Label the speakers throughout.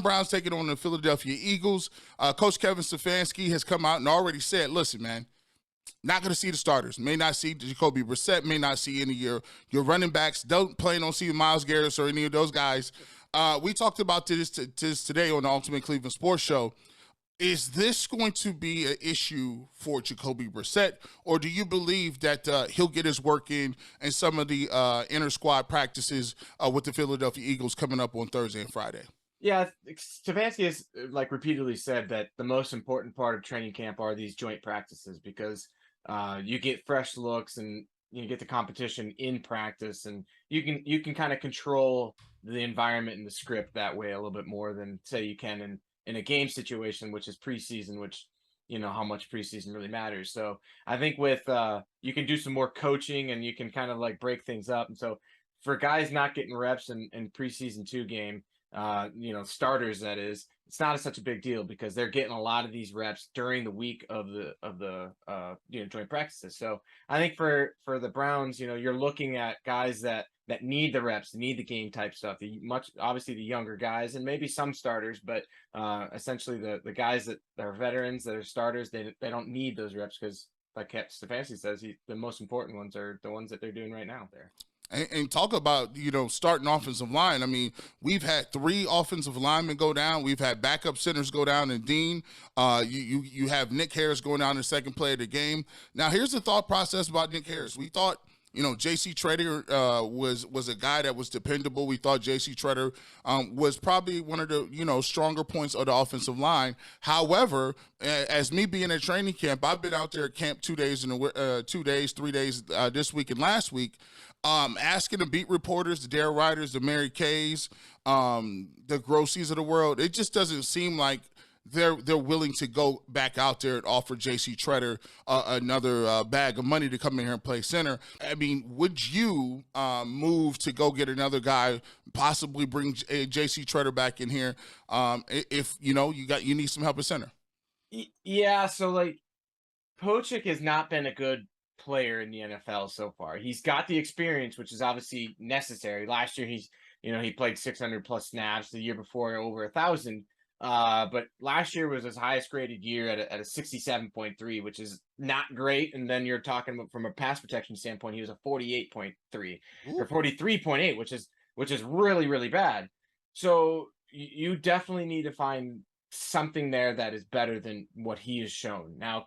Speaker 1: Cleveland Browns taking on the Philadelphia Eagles. Coach Kevin Stefanski has come out and already said, listen, man, not going to see the starters. May not see Jacoby Brissett. May not see any of your running backs. Don't plan on seeing Myles Garrett or any of those guys. We talked about this today on the Ultimate Cleveland Sports Show. Is this going to be an issue for Jacoby Brissett, or do you believe that he'll get his work in some of the inter-squad practices with the Philadelphia Eagles coming up on Thursday and Friday?
Speaker 2: Yeah, Stefanski has repeatedly said that the most important part of training camp are these joint practices because you get fresh looks and you get the competition in practice, and you can kind of control the environment and the script that way a little bit more than say you can in a game situation, which is preseason, which how much preseason really matters. So I think with you can do some more coaching and you can kind of break things up. And so for guys not getting reps in preseason 2 game, starters, that is, it's not such a big deal because they're getting a lot of these reps during the week of the joint practices. So I think for the Browns, you're looking at guys that need the reps, need the game type stuff. Obviously the younger guys and maybe some starters, but essentially the guys that are veterans, that are starters, they don't need those reps because, like Stefanski says, the most important ones are the ones that they're doing right now there.
Speaker 1: And talk about, starting offensive line. I mean, we've had 3 offensive linemen go down. We've had backup centers go down in Dean. You have Nick Harris going down in the second play of the game. Now, here's the thought process about Nick Harris. We thought, J.C. Treader was a guy that was dependable. We thought J.C. Treader was probably one of the, stronger points of the offensive line. However, as me being at training camp, I've been out there at camp 2 days, 3 days this week and last week, asking the beat reporters, the Dare Writers, the Mary Kays, the Grossies of the world. It just doesn't seem like they're willing to go back out there and offer J.C. Treader another bag of money to come in here and play center. I mean, would you move to go get another guy, possibly bring J.C. Treader back in here if you need some help at center?
Speaker 2: Yeah, so Pochik has not been a good player in the NFL so far. He's got the experience, which is obviously necessary. Last year he played 600 plus snaps. The year before over 1,000. But last year was his highest graded year at a 67.3, which is not great. And then you're talking about from a pass protection standpoint, he was a 48.3 or 43.8, which is really, really bad. So you definitely need to find something there that is better than what he has shown. Now,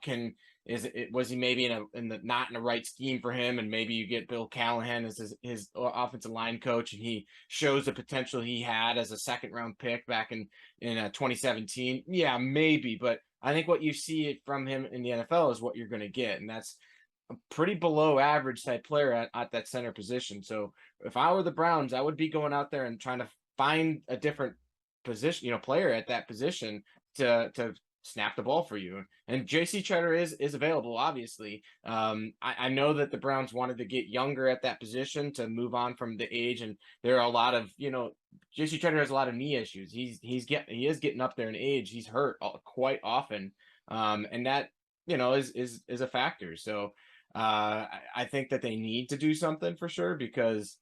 Speaker 2: was he maybe not in the right scheme for him, and maybe you get Bill Callahan as his offensive line coach, and he shows the potential he had as a second-round pick back in 2017? Yeah, maybe, but I think what you see from him in the NFL is what you're going to get, and that's a pretty below average type player at that center position. So if I were the Browns, I would be going out there and trying to find a different position, player at that position to snap the ball for you. And J.C. Treader is available, obviously. I know that the Browns wanted to get younger at that position to move on from the age, and there are a lot of, J.C. Treader has a lot of knee issues. He is getting up there in age. He's hurt quite often, and that is a factor. So I think that they need to do something for sure, because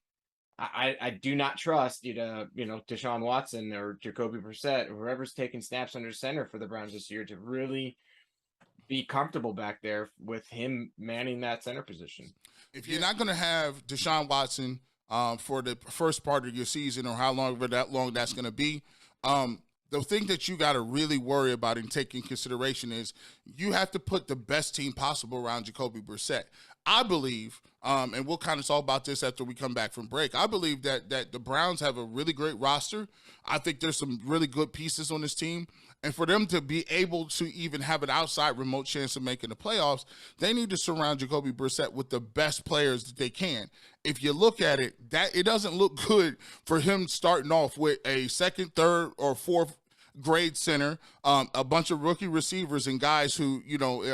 Speaker 2: I do not trust Deshaun Watson or Jacoby Brissett or whoever's taking snaps under center for the Browns this year to really be comfortable back there with him manning that center position.
Speaker 1: If you're not going to have Deshaun Watson for the first part of your season, or how long that's going to be, the thing that you got to really worry about and take in consideration is you have to put the best team possible around Jacoby Brissett. I believe, and we'll kind of talk about this after we come back from break, I believe that the Browns have a really great roster. I think there's some really good pieces on this team. And for them to be able to even have an outside remote chance of making the playoffs, they need to surround Jacoby Brissett with the best players that they can. If you look at it, it doesn't look good for him starting off with a second, third, or fourth grade center, a bunch of rookie receivers and guys who,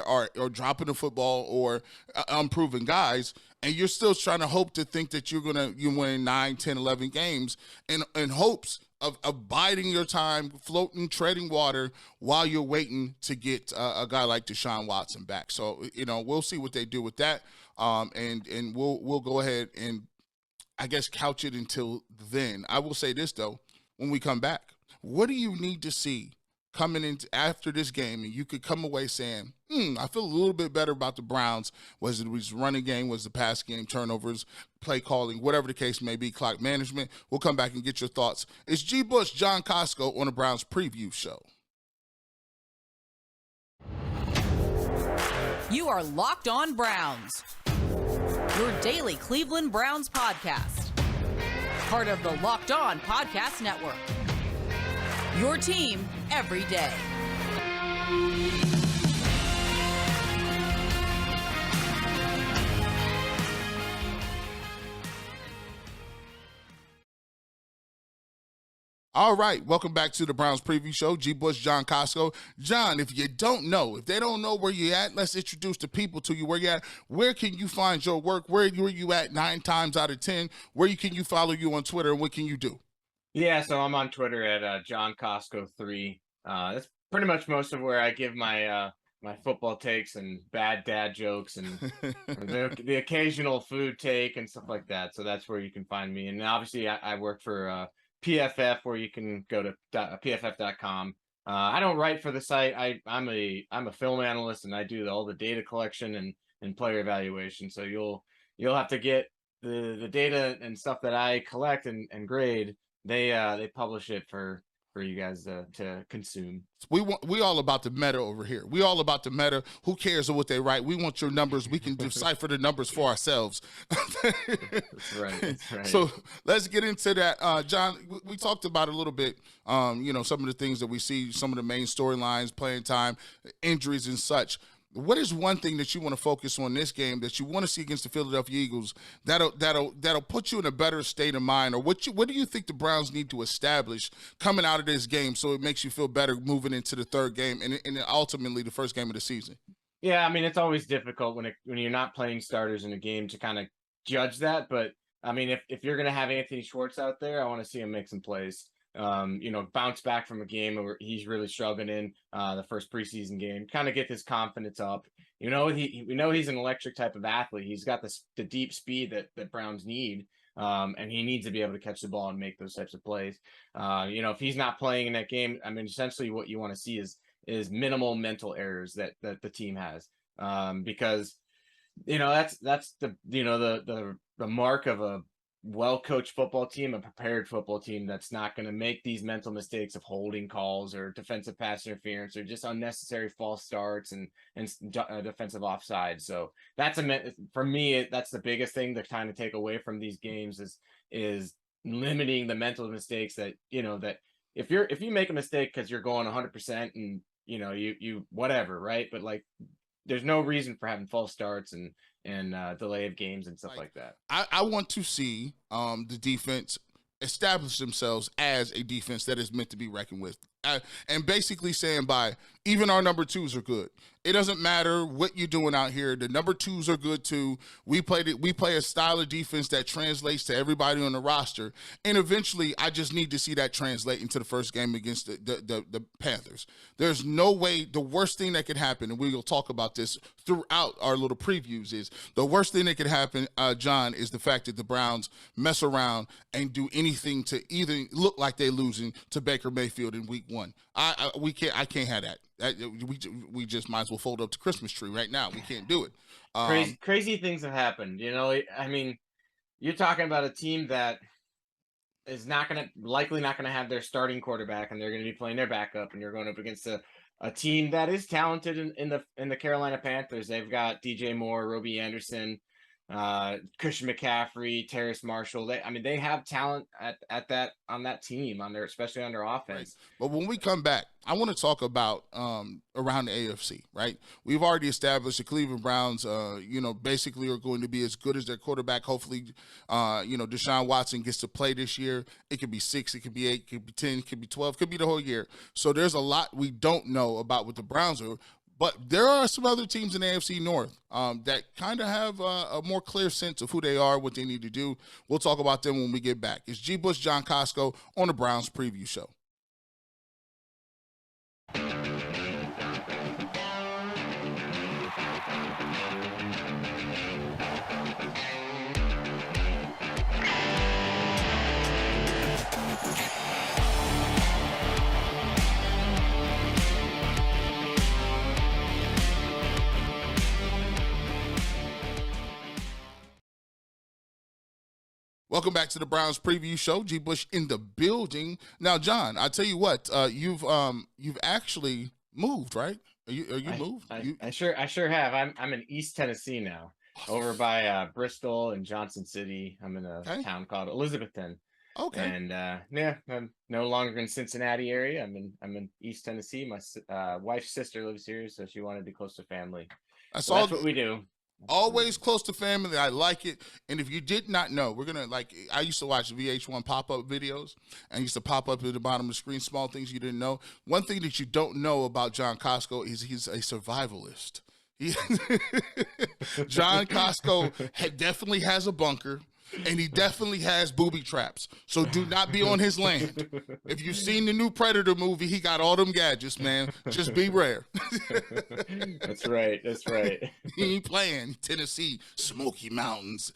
Speaker 1: are dropping the football, or unproven guys, and you're still trying to hope to think that you win 9, 10, 11 games in hopes of biding your time, floating, treading water while you're waiting to get a guy like Deshaun Watson back. So, we'll see what they do with that, and we'll go ahead and, I guess, couch it until then. I will say this, though, when we come back, What do you need to see coming into after this game, and you could come away saying, I feel a little bit better about the Browns? Was it was running game, was the pass game, turnovers, play calling, whatever the case may be, clock management? We'll come back and get your thoughts. It's G. Bush, John Kosko on the Browns Preview Show.
Speaker 3: You are Locked On Browns, your daily Cleveland Browns podcast. Part of the Locked On Podcast Network. Your team every day.
Speaker 1: All right, welcome back to the Browns Preview Show. G. Bush, John Kosko. John, if you don't know, if they don't know where you're at, let's introduce the people to you. Where you at? Where can you find your work? Where are you at 9 times out of 10? Where can you follow you on Twitter, and what can you do?
Speaker 2: Yeah, so I'm on Twitter at John Kosko 3. That's pretty much most of where I give my my football takes and bad dad jokes and the occasional food take and stuff like that. So that's where you can find me. And obviously, I work for PFF, where you can go to pff.com. I don't write for the site. I'm a film analyst, and I do all the data collection and player evaluation. So you'll have to get the data and stuff that I collect and grade. They publish it for you guys to consume.
Speaker 1: We all about the meta over here. We all about the meta. Who cares what they write? We want your numbers. We can decipher the numbers for ourselves.
Speaker 2: That's right.
Speaker 1: So let's get into that. John, we talked about a little bit, some of the things that we see, some of the main storylines, playing time, injuries and such. What is one thing that you want to focus on this game that you want to see against the Philadelphia Eagles that'll put you in a better state of mind? Or what do you think the Browns need to establish coming out of this game so it makes you feel better moving into the third game and ultimately the first game of the season?
Speaker 2: Yeah, I mean, it's always difficult when you're not playing starters in a game to kind of judge that. But I mean, if you're going to have Anthony Schwartz out there, I want to see him make some plays. Bounce back from a game where he's really struggling in the first preseason game, kind of get his confidence up. We know he's an electric type of athlete. He's got the deep speed that Browns need, and he needs to be able to catch the ball and make those types of plays. If he's not playing in that game, I mean, essentially what you want to see is minimal mental errors that the team has, because that's the mark of a well-coached football team, a prepared football team that's not going to make these mental mistakes of holding calls or defensive pass interference or just unnecessary false starts and defensive offside. So for me, that's the biggest thing to kind of take away from these games is limiting the mental mistakes that if you make a mistake because you're going 100% and you whatever, right? But like, there's no reason for having false starts and delay of games and stuff like that.
Speaker 1: I want to see the defense establish themselves as a defense that is meant to be reckoned with. And basically saying even our number twos are good. It doesn't matter what you're doing out here. The number twos are good too. We play a style of defense that translates to everybody on the roster. And eventually, I just need to see that translate into the first game against the Panthers. There's no way. The worst thing that could happen, and we will talk about this throughout our little previews, is the worst thing that could happen, John, is the fact that the Browns mess around and do anything to either look like they're losing to Baker Mayfield in week 1. I can't have that. We just might as well fold up the Christmas tree right now. We can't do it.
Speaker 2: Crazy things have happened. I mean, you're talking about a team that is likely not gonna have their starting quarterback, and they're gonna be playing their backup, and you're going up against a team that is talented in the Carolina Panthers. They've got DJ Moore, Robbie Anderson, Christian McCaffrey, Terrace Marshall. They have talent on that team, especially on their offense.
Speaker 1: Right. But when we come back, I want to talk about around the AFC, right? We've already established the Cleveland Browns, basically are going to be as good as their quarterback. Hopefully, Deshaun Watson gets to play this year. It could be 6, it could be 8, it could be 10, it could be 12, it could be the whole year. So there's a lot we don't know about what the Browns are. But there are some other teams in the AFC North that kind of have a more clear sense of who they are, what they need to do. We'll talk about them when we get back. It's G. Bush, John Kosko on the Browns Preview Show. Welcome back to the Browns preview show. G. Bush in the building. Now, John, I tell you what, you've actually moved, right? Are you moved?
Speaker 2: I sure have. I'm in East Tennessee now, over by Bristol and Johnson City. I'm in a town called Elizabethton.
Speaker 1: Okay.
Speaker 2: And I'm no longer in Cincinnati area. I'm in East Tennessee. My wife's sister lives here, so she wanted to be close to family. That's what we do.
Speaker 1: Always close to family. I like it. And if you did not know, we're going to, I used to watch VH1 pop-up videos and used to pop up at the bottom of the screen, small things you didn't know. One thing that you don't know about John Kosko is he's a survivalist. John Kosko definitely has a bunker. And he definitely has booby traps. So do not be on his land. If you've seen the new Predator movie, he got all them gadgets, man. Just be rare.
Speaker 2: That's right.
Speaker 1: He ain't playing Tennessee, Smoky Mountains.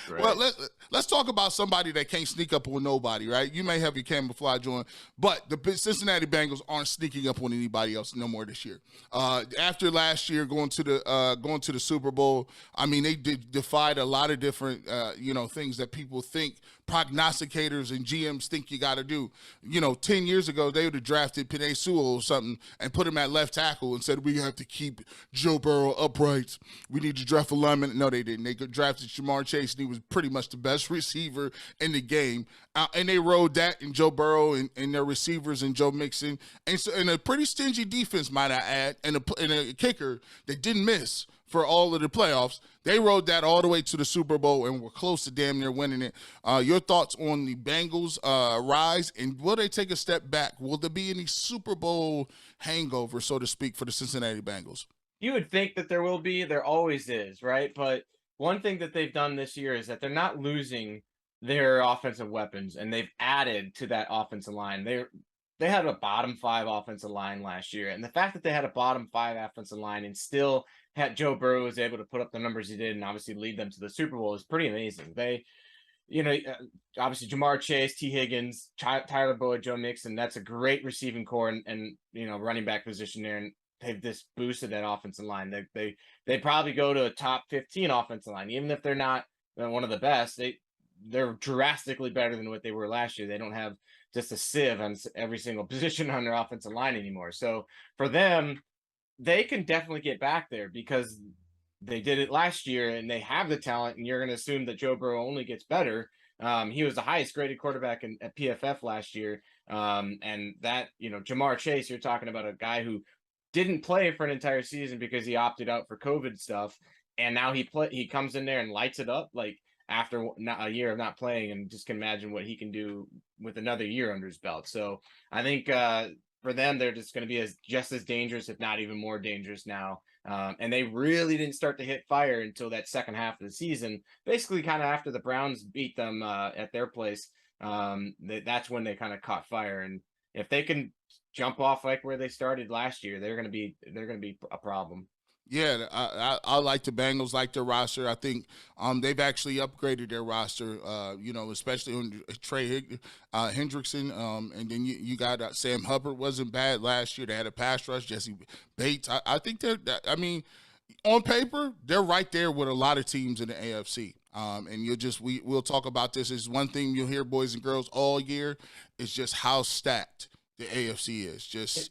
Speaker 2: Right.
Speaker 1: Well, let's talk about somebody that can't sneak up on nobody, right? You may have your camouflage on, but the Cincinnati Bengals aren't sneaking up on anybody else no more this year. After last year going to the Super Bowl, I mean, they defied a lot of different things that people think prognosticators and GMs think you got to do. 10 years ago, they would have drafted Penei Sewell or something and put him at left tackle and said, we have to keep Joe Burrow upright. We need to draft a lineman. No, they didn't. They drafted Jamar Chase, and he was pretty much the best receiver in the game. And they rode that in Joe Burrow and their receivers and Joe Mixon. And a pretty stingy defense, might I add, and a kicker that didn't miss for all of the playoffs. They rode that all the way to the Super Bowl and were close to damn near winning it. Your thoughts on the Bengals' rise, and will they take a step back? Will there be any Super Bowl hangover, so to speak, for the Cincinnati Bengals?
Speaker 2: You would think that there will be. There always is, right? But one thing that they've done this year is that they're not losing their offensive weapons, and they've added to that offensive line. They had a bottom 5 offensive line last year, and the fact that they had a bottom 5 offensive line and still had Joe Burrow was able to put up the numbers he did and obviously lead them to the Super Bowl is pretty amazing. They, obviously Jamar Chase, T. Higgins, Tyler Boyd, Joe Mixon, that's a great receiving core and running back position there, and they've just boosted that offensive line. They probably go to a top 15 offensive line, even if they're not one of the best. They're drastically better than what they were last year. They don't have just a sieve on every single position on their offensive line anymore. So for them, they can definitely get back there because they did it last year and they have the talent, and you're going to assume that Joe Burrow only gets better. He was the highest graded quarterback at PFF last year. And that, Jamar Chase, you're talking about a guy who didn't play for an entire season because he opted out for COVID stuff. And now he comes in there and lights it up after a year of not playing, and just can imagine what he can do with another year under his belt. So I think for them, they're just going to be just as dangerous, if not even more dangerous now. And they really didn't start to hit fire until that second half of the season, basically kind of after the Browns beat them at their place. That's when they kind of caught fire. And if they can jump off like where they started last year, they're going to be a problem.
Speaker 1: Yeah, I like the Bengals, like their roster. I think they've actually upgraded their roster, especially on Trey Hendrickson. And then you got Sam Hubbard wasn't bad last year. They had a pass rush, Jesse Bates. I think on paper, they're right there with a lot of teams in the AFC. And we'll talk about this. Is one thing you'll hear, boys and girls, all year is just how stacked the AFC is. Just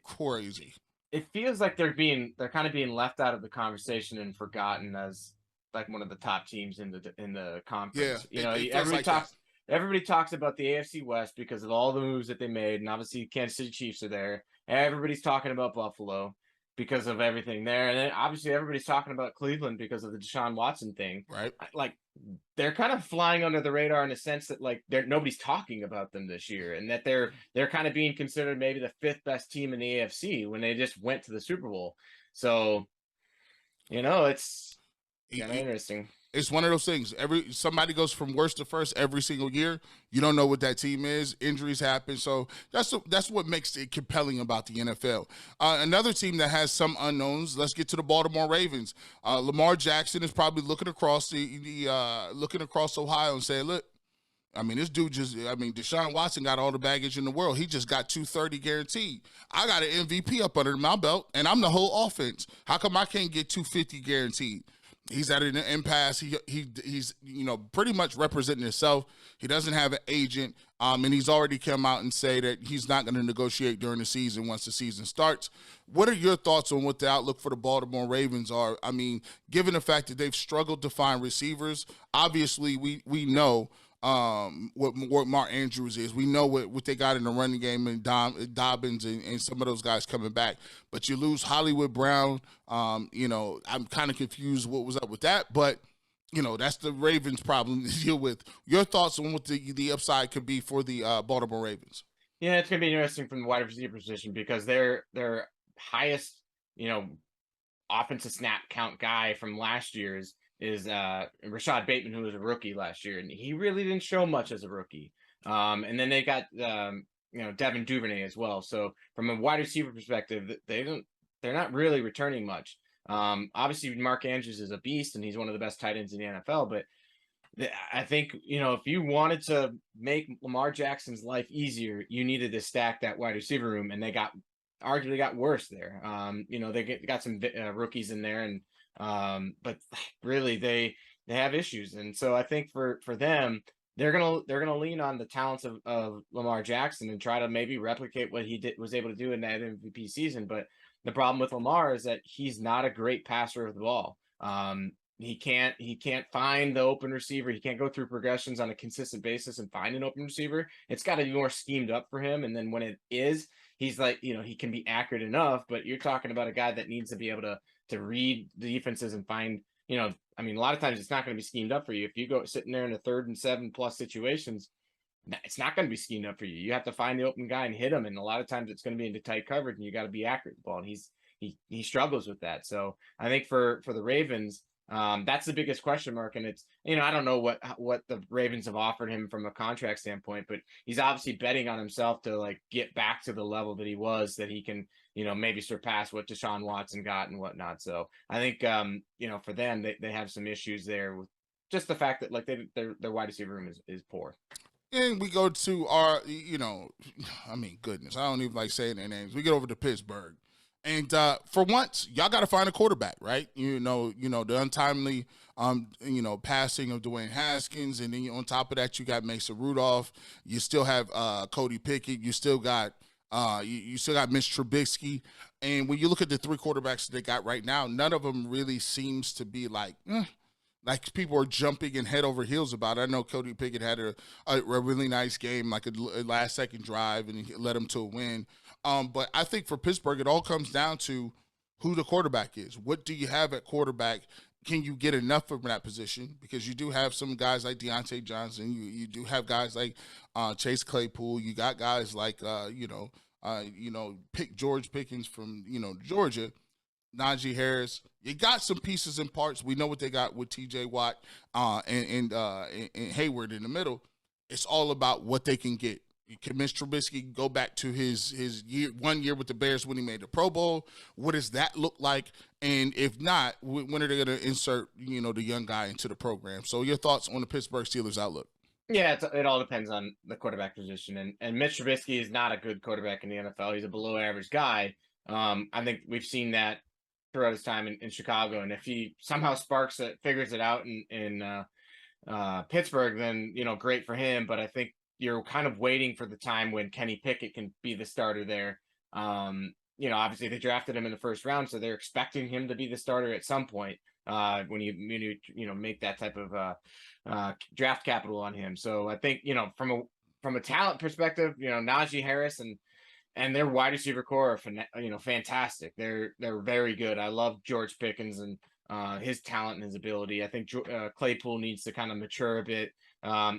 Speaker 1: crazy.
Speaker 2: It feels like they're kind of being left out of the conversation and forgotten as like one of the top teams in the conference.
Speaker 1: Yeah,
Speaker 2: everybody talks about the AFC West because of all the moves that they made, and obviously Kansas City Chiefs are there. Everybody's talking about Buffalo because of everything there, and then obviously everybody's talking about Cleveland because of the Deshaun Watson thing.
Speaker 1: Right?
Speaker 2: Like they're kind of flying under the radar in a sense that nobody's talking about them this year, and that they're kind of being considered maybe the 5th best team in the AFC when they just went to the Super Bowl. So, it's kind of interesting.
Speaker 1: It's one of those things. Somebody goes from worst to first every single year. You don't know what that team is. Injuries happen. So that's what makes it compelling about the NFL. Another team that has some unknowns. Let's get to the Baltimore Ravens. Lamar Jackson is probably looking across Ohio and saying, "Look, this dude Deshaun Watson got all the baggage in the world. He just got 230 guaranteed. I got an MVP up under my belt, and I'm the whole offense. How come I can't get 250 guaranteed?" He's at an impasse. He's pretty much representing himself. He doesn't have an agent, and he's already come out and say that he's not going to negotiate during the season once the season starts. What are your thoughts on what the outlook for the Baltimore Ravens are? I mean, given the fact that they've struggled to find receivers, obviously we know what Mark Andrews is. We know what they got in the running game, and Dobbins and some of those guys coming back. But you lose Hollywood Brown. I'm kind of confused what was up with that, but that's the Ravens' problem to deal with. Your thoughts on what the upside could be for the Baltimore Ravens?
Speaker 2: Yeah, it's gonna be interesting from the wide receiver position because their highest, offensive snap count guy from last year is Rashad Bateman, who was a rookie last year, and he really didn't show much as a rookie. And then they got Devin Duvernay as well. So from a wide receiver perspective, they're not really returning much. Obviously Mark Andrews is a beast and he's one of the best tight ends in the NFL, but I think, if you wanted to make Lamar Jackson's life easier, you needed to stack that wide receiver room, and they arguably got worse there. They got some rookies in there, and but really they have issues. And so I think for them, they're gonna lean on the talents of Lamar Jackson and try to maybe replicate what he was able to do in that MVP season. But the problem with Lamar is that he's not a great passer of the ball. He can't find the open receiver. He can't go through progressions on a consistent basis and find an open receiver. It's got to be more schemed up for him. And then when it is, he's like, he can be accurate enough, but you're talking about a guy that needs to be able to read the defenses and find, a lot of times it's not going to be schemed up for you. If you go sitting there in a 3rd and 7+ situations, it's not going to be schemed up for you. You have to find the open guy and hit him. And a lot of times it's going to be into tight coverage and you got to be accurate with the ball. And he struggles with that. So I think for the Ravens, that's the biggest question mark. And it's, I don't know what the Ravens have offered him from a contract standpoint, but he's obviously betting on himself to get back to the level that he was, that he can, maybe surpass what Deshaun Watson got and whatnot. So I think, for them, they have some issues there with just the fact that their wide receiver room is poor.
Speaker 1: And we go to our, goodness, I don't even like saying their names. We get over to Pittsburgh. And for once, y'all got to find a quarterback, right? The untimely, passing of Dwayne Haskins, and then on top of that, you got Mason Rudolph. You still have Cody Pickett. You still got you still got Mitch Trubisky. And when you look at the 3 quarterbacks they got right now, none of them really seems to be like people are jumping and head over heels about it. I know Cody Pickett had a really nice game, like a last-second drive, and he led him to a win. But I think for Pittsburgh, it all comes down to who the quarterback is. What do you have at quarterback? Can you get enough from that position? Because you do have some guys like Deontay Johnson. You do have guys like Chase Claypool. You got guys like George Pickens from Georgia, Najee Harris. You got some pieces and parts. We know what they got with T.J. Watt and Hayward in the middle. It's all about what they can get. Can Mitch Trubisky go back to his one year with the Bears when he made the Pro Bowl? What does that look like? And if not, when are they going to insert the young guy into the program? So your thoughts on the Pittsburgh Steelers outlook?
Speaker 2: Yeah, it all depends on the quarterback position. And Mitch Trubisky is not a good quarterback in the NFL. He's a below average guy. I think we've seen that throughout his time in Chicago. And if he somehow figures it out in Pittsburgh, then, great for him. But I think you're kind of waiting for the time when Kenny Pickett can be the starter there. Obviously they drafted him in the first round, so they're expecting him to be the starter at some point when you make that type of draft capital on him. So I think, from a talent perspective, Najee Harris and their wide receiver core are fantastic. They're very good. I love George Pickens and his talent and his ability. I think Claypool needs to kind of mature a bit.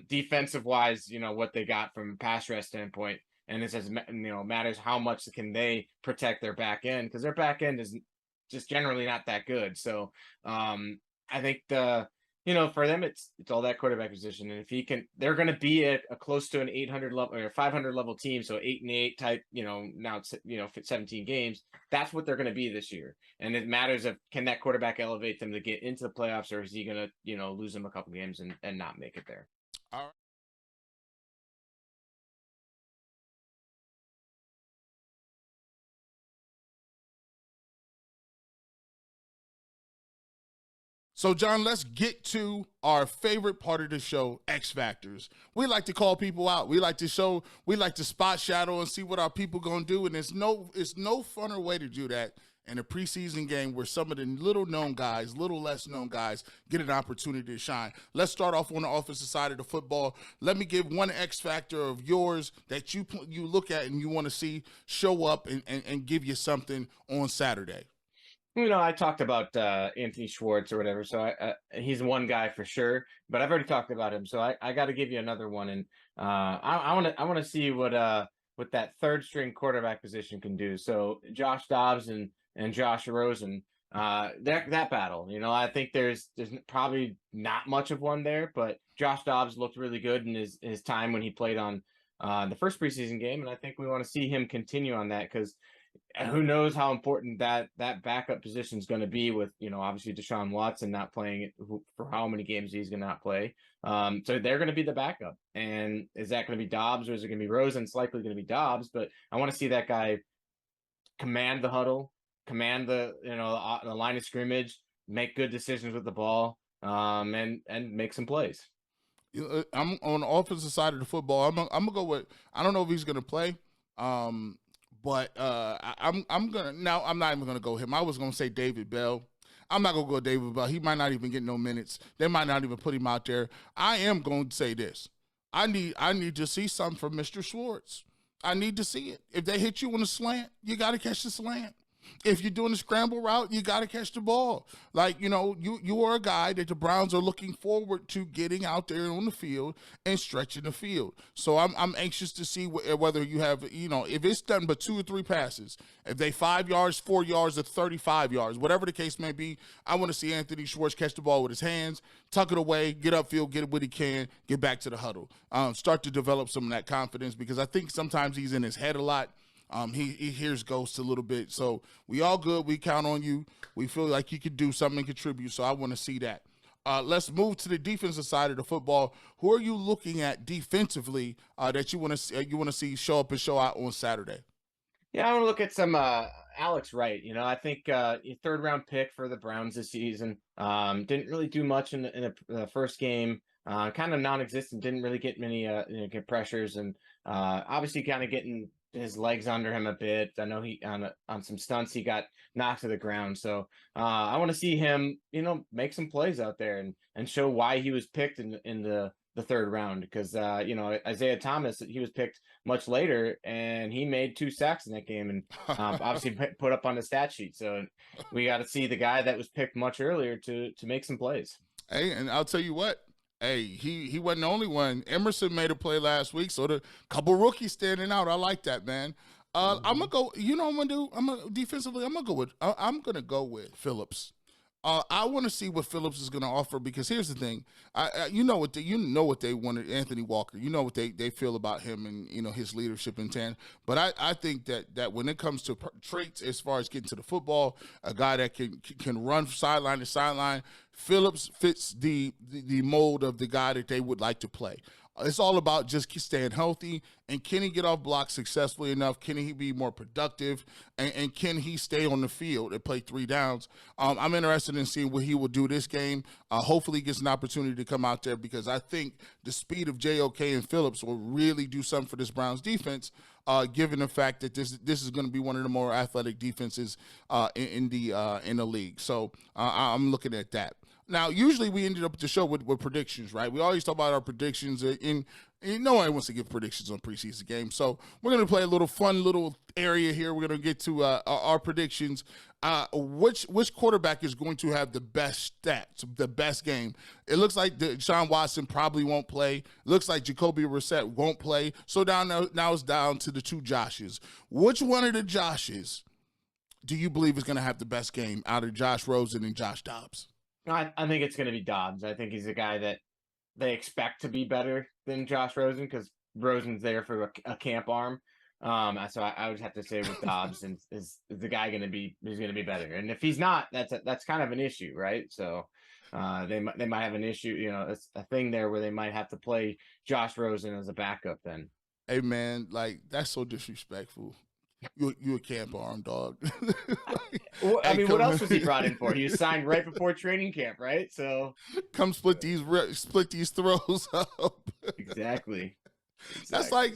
Speaker 2: Defensive wise, what they got from a pass rush standpoint, and it says, matters how much can they protect their back end, because their back end is just generally not that good. So I think for them, it's all that quarterback position. And if he can, they're going to be a close to an 800 level or 500 level team. So 8-8 type, now it's, 17 games. That's what they're going to be this year. And it matters can that quarterback elevate them to get into the playoffs, or is he going to, lose them a couple games and not make it there?
Speaker 1: All right. So, John, let's get to our favorite part of the show, X Factors. We like to call people out. We like to spot shadow and see what our people going to do. And it's no funner way to do that in a preseason game where some of the little less known guys get an opportunity to shine. Let's start off on the offensive side of the football. Let me give one X factor of yours that you look at and you want to see show up and give you something on Saturday.
Speaker 2: I talked about Anthony Schwartz or whatever, so he's one guy for sure. But I've already talked about him, so I got to give you another one, and I want to see what that third string quarterback position can do. So Josh Dobbs and Josh Rosen, that battle. I think there's probably not much of one there, but Josh Dobbs looked really good in his time when he played on the first preseason game, and I think we want to see him continue on that because. Who knows how important that backup position is going to be with, obviously Deshaun Watson not playing it for how many games he's going to not play. So they're going to be the backup. And is that going to be Dobbs or is it going to be Rosen? It's likely going to be Dobbs, but I want to see that guy command the huddle, command the line of scrimmage, make good decisions with the ball, and make some plays.
Speaker 1: I'm on the offensive side of the football. I'm going to go with, I don't know if he's going to play. But I'm not even gonna go him. I was gonna say David Bell. I'm not gonna go David Bell. He might not even get no minutes. They might not even put him out there. I am going to say this. I need to see something from Mr. Schwartz. I need to see it. If they hit you on a slant, you got to catch the slant. If you're doing a scramble route, you got to catch the ball. Like, you are a guy that the Browns are looking forward to getting out there on the field and stretching the field. So I'm anxious to see whether you have, if it's done but 2 or 3 passes, if they 5 yards, 4 yards, or 35 yards, whatever the case may be, I want to see Anthony Schwartz catch the ball with his hands, tuck it away, get upfield, get what he can, get back to the huddle. Start to develop some of that confidence because I think sometimes he's in his head a lot. He hears ghosts a little bit. So we all good. We count on you. We feel like you could do something and contribute. So I want to see that. Let's move to the defensive side of the football. Who are you looking at defensively that you want to see show up and show out on Saturday?
Speaker 2: Yeah, I want to look at some Alex Wright. I think third round pick for the Browns this season. Didn't really do much in the first game. Kind of non-existent. Didn't really get many get pressures, and obviously kind of getting his legs under him a bit. I know he on some stunts he got knocked to the ground. So I want to see him, make some plays out there and show why he was picked in the third round. Because Isaiah Thomas, he was picked much later and he made 2 sacks in that game and obviously put up on the stat sheet. So we got to see the guy that was picked much earlier to make some plays.
Speaker 1: Hey, and I'll tell you what. Hey, he wasn't the only one. Emerson made a play last week, so the couple rookies standing out. I like that, man. I'm gonna go. You know what I'm gonna do? Defensively. I'm gonna go with Phillips. I want to see what Phillips is going to offer because here's the thing. You know what they wanted Anthony Walker. You know what they feel about him and his leadership in tan. But I think that when it comes to traits as far as getting to the football, a guy that can run sideline to sideline, Phillips fits the mold of the guy that they would like to play. It's all about just staying healthy, and can he get off blocks successfully enough? Can he be more productive, and can he stay on the field and play 3 downs? I'm interested in seeing what he will do this game. Hopefully he gets an opportunity to come out there because I think the speed of JOK and Phillips will really do something for this Browns defense, given the fact that this is going to be one of the more athletic defenses in the league. So I'm looking at that. Now, usually we ended up the show with predictions, right? We always talk about our predictions, and no one wants to give predictions on preseason games. So we're going to play a little fun little area here. We're going to get to our predictions. Which quarterback is going to have the best stats, the best game? It looks like Deshaun Watson probably won't play. It looks like Jacoby Brissett won't play. So now it's down to the 2 Joshes. Which one of the Joshes do you believe is going to have the best game out of Josh Rosen and Josh Dobbs?
Speaker 2: I think it's going to be Dobbs. I think he's a guy that they expect to be better than Josh Rosen because Rosen's there for a camp arm. So I would have to say with Dobbs, and is the guy going to be better? And if he's not, that's kind of an issue, right? So they might have an issue. It's a thing there where they might have to play Josh Rosen as a backup. Then,
Speaker 1: hey man, like that's so disrespectful. You a camp arm, dog.
Speaker 2: Well, I
Speaker 1: Hey,
Speaker 2: mean, what
Speaker 1: come-
Speaker 2: else was he brought in for? He was signed right before training camp, right? So
Speaker 1: Come split these throws up.
Speaker 2: exactly.
Speaker 1: That's like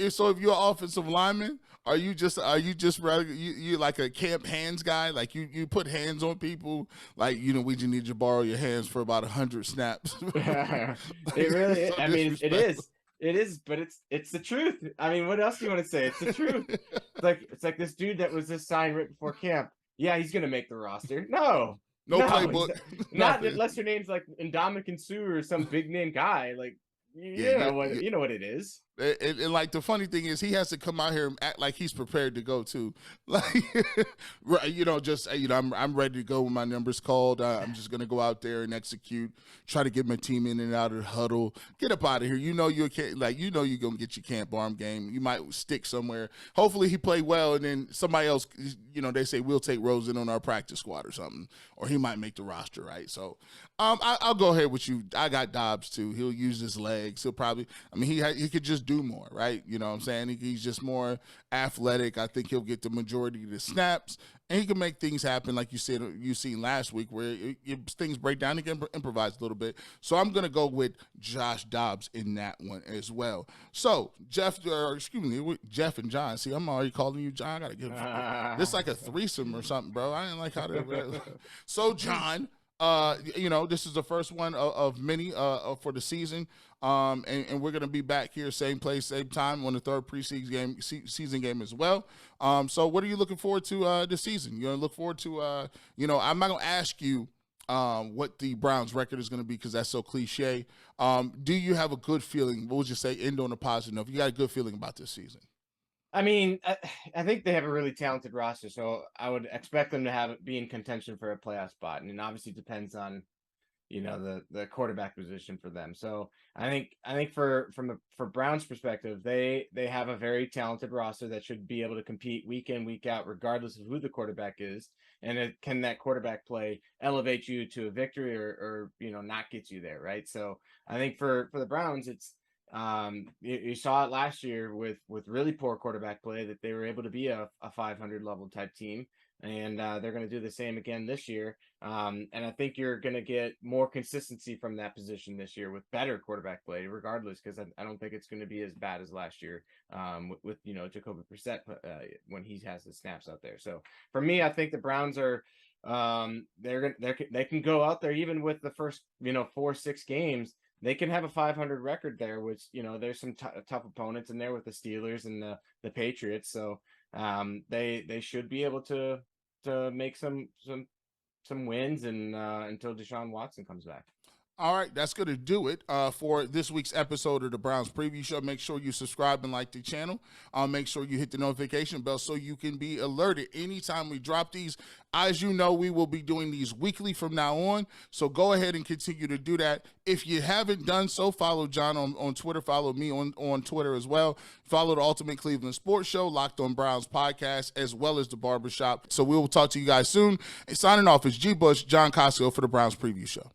Speaker 1: so. If you're an offensive lineman, are you just rather you like a camp hands guy? Like you put hands on people. Like we just need to borrow your hands for about 100 snaps.
Speaker 2: It really is.
Speaker 1: So
Speaker 2: I mean, it
Speaker 1: disrespectful.
Speaker 2: is, but it's the truth. I mean, what else do you want to say? It's the truth. It's like this dude that was just signed right before camp. Yeah, he's gonna make the roster. No,
Speaker 1: No playbook.
Speaker 2: not
Speaker 1: Nothing.
Speaker 2: unless your name's like Ndamukong Suh or some big name guy. Like
Speaker 1: Yeah,
Speaker 2: you know what it is.
Speaker 1: And like the funny thing is, he has to come out here and act like he's prepared to go too. Like, right, I'm ready to go when my number's called. I'm just gonna go out there and execute. Try to get my team in and out of the huddle. Get up out of here. You're gonna get your camp arm game. You might stick somewhere. Hopefully he played well, and then somebody else. They say we'll take Rosen on our practice squad or something, or he might make the roster. Right. So, I'll go ahead with you. I got Dobbs too. He'll use his legs. He'll probably. I mean, he could just do more, right? You know what I'm saying? He's just more athletic. I think he'll get the majority of the snaps, and he can make things happen like you said you seen last week where things break down. He can improvise a little bit. So I'm going to go with Josh Dobbs in that one as well. So Jeff and John. See, I'm already calling you John. I got to give this like a threesome or something, bro. I didn't like how to. So John, this is the first one of many for the season. And we're going to be back here, same place, same time on the third preseason season game as well. So what are you looking forward to this season? You're going to look forward to, I'm not going to ask you what the Browns record is going to be because that's so cliche. Do you have a good feeling? What would you say, end on a positive note? You got a good feeling about this season?
Speaker 2: I mean, I think they have a really talented roster, so I would expect them to be in contention for a playoff spot, and it obviously depends on the quarterback position for them. So I think for Browns perspective, they have a very talented roster that should be able to compete week in, week out, regardless of who the quarterback is. And can that quarterback play elevate you to a victory or not get you there, right? So I think for the Browns, it's you saw it last year with really poor quarterback play that they were able to be a 500 level type team. And they're going to do the same again this year. And I think you're going to get more consistency from that position this year with better quarterback play, regardless, because I don't think it's going to be as bad as last year with Jacoby Brissett when he has the snaps out there. So for me, I think the Browns are they can go out there even with the first 4-6 games. They can have a 500 record there, which there's some tough opponents in there with the Steelers and the Patriots. So they should be able to make some wins and until Deshaun Watson comes back.
Speaker 1: All right, that's going to do it for this week's episode of the Browns Preview Show. Make sure you subscribe and like the channel. Make sure you hit the notification bell so you can be alerted anytime we drop these. As you know, we will be doing these weekly from now on, so go ahead and continue to do that. If you haven't done so, follow John on Twitter. Follow me on Twitter as well. Follow the Ultimate Cleveland Sports Show, Locked on Browns podcast, as well as the Barbershop. So we will talk to you guys soon. And signing off is G. Bush, John Kosko for the Browns Preview Show.